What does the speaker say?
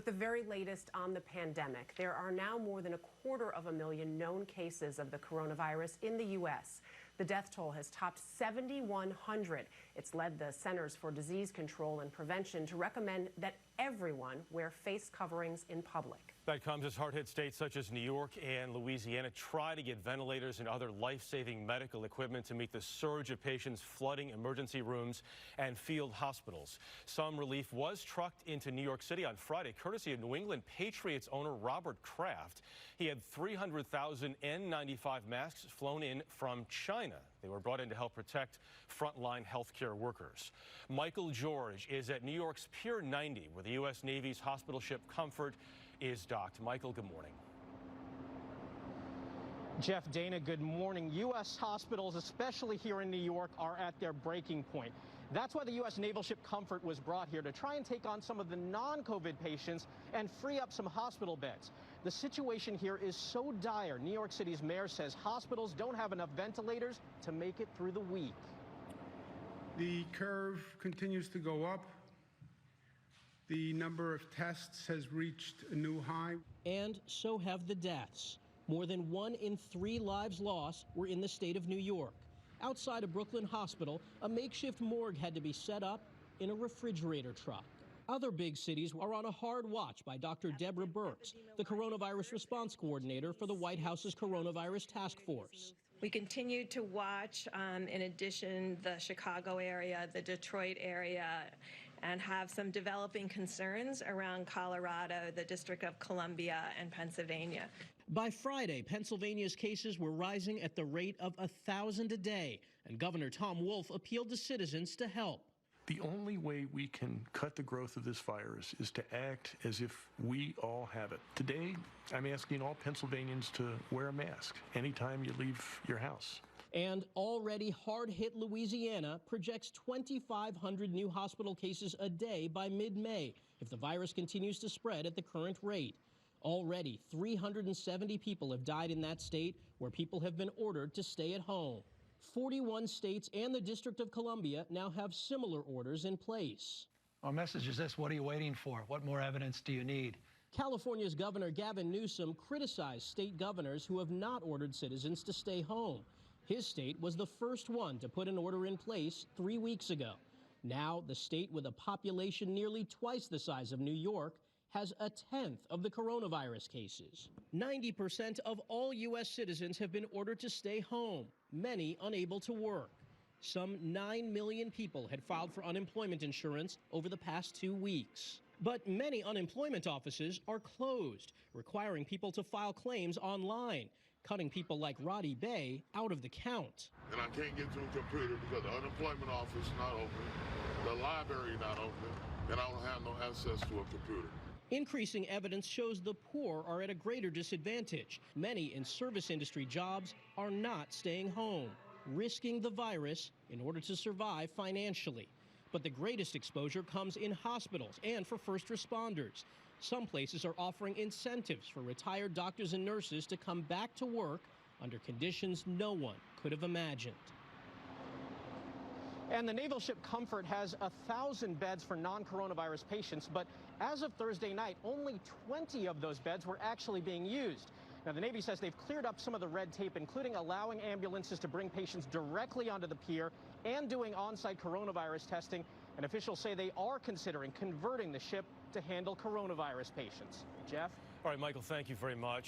The very latest on the pandemic. There are now more than 250,000 known cases of the coronavirus in the U.S. The death toll has topped 7,100. It's led the Centers for Disease Control and Prevention to recommend that everyone wear face coverings in public. That comes as hard-hit states such as New York and Louisiana try to get ventilators and other life-saving medical equipment to meet the surge of patients flooding emergency rooms and field hospitals. Some relief was trucked into New York City on Friday, courtesy of New England Patriots owner Robert Kraft. He had 300,000 N95 masks flown in from China. They were brought in to help protect frontline healthcare workers. Michael George is at New York's Pier 90, where the U.S. Navy's hospital ship Comfort is docked. Michael, good morning. Jeff, Dana, good morning. U.S. hospitals, especially here in New York, are at their breaking point. That's why the U.S. naval ship Comfort was brought here to try and take on some of the non-COVID patients and free up some hospital beds. The situation here is so dire, New York City's mayor says hospitals don't have enough ventilators to make it through the week. The curve continues to go up. The number of tests has reached a new high. And so have the deaths. More than 1 in 3 lives lost were in the state of New York. Outside a Brooklyn hospital, a makeshift morgue had to be set up in a refrigerator truck. Other big cities are on a hard watch by Dr. Deborah Birx, the coronavirus response coordinator for the White House's coronavirus task force. We continue to watch, in addition, the Chicago area, the Detroit area, and have some developing concerns around Colorado, the District of Columbia, and Pennsylvania. By Friday, Pennsylvania's cases were rising at the rate of 1,000 a day, and Governor Tom Wolf appealed to citizens to help. The only way we can cut the growth of this virus is to act as if we all have it. Today, I'm asking all Pennsylvanians to wear a mask anytime you leave your house. And already hard-hit Louisiana projects 2,500 new hospital cases a day by mid-May if the virus continues to spread at the current rate. Already, 370 people have died in that state, where people have been ordered to stay at home. 41 states and the District of Columbia now have similar orders in place. Our message is this: what are you waiting for? What more evidence do you need? California's Governor Gavin Newsom criticized state governors who have not ordered citizens to stay home. His state was the first one to put an order in place 3 weeks ago. Now, the state with a population nearly twice the size of New York has 1/10 of the coronavirus cases. 90% of all U.S. citizens have been ordered to stay home, many unable to work. Some 9 million people had filed for unemployment insurance over the past 2 weeks. But many unemployment offices are closed, requiring people to file claims online, cutting people like Roddy Bay out of the count. And I can't get to a computer because the unemployment office is not open, the library is not open, and I don't have no access to a computer. Increasing evidence shows the poor are at a greater disadvantage. Many in service industry jobs are not staying home, risking the virus in order to survive financially. But the greatest exposure comes in hospitals and for first responders. Some places are offering incentives for retired doctors and nurses to come back to work under conditions no one could have imagined. And the naval ship Comfort has 1,000 beds for non-coronavirus patients, but as of Thursday night, only 20 of those beds were actually being used. Now, the Navy says they've cleared up some of the red tape, including allowing ambulances to bring patients directly onto the pier and doing on-site coronavirus testing. And officials say they are considering converting the ship to handle coronavirus patients. Jeff? All right, Michael, thank you very much.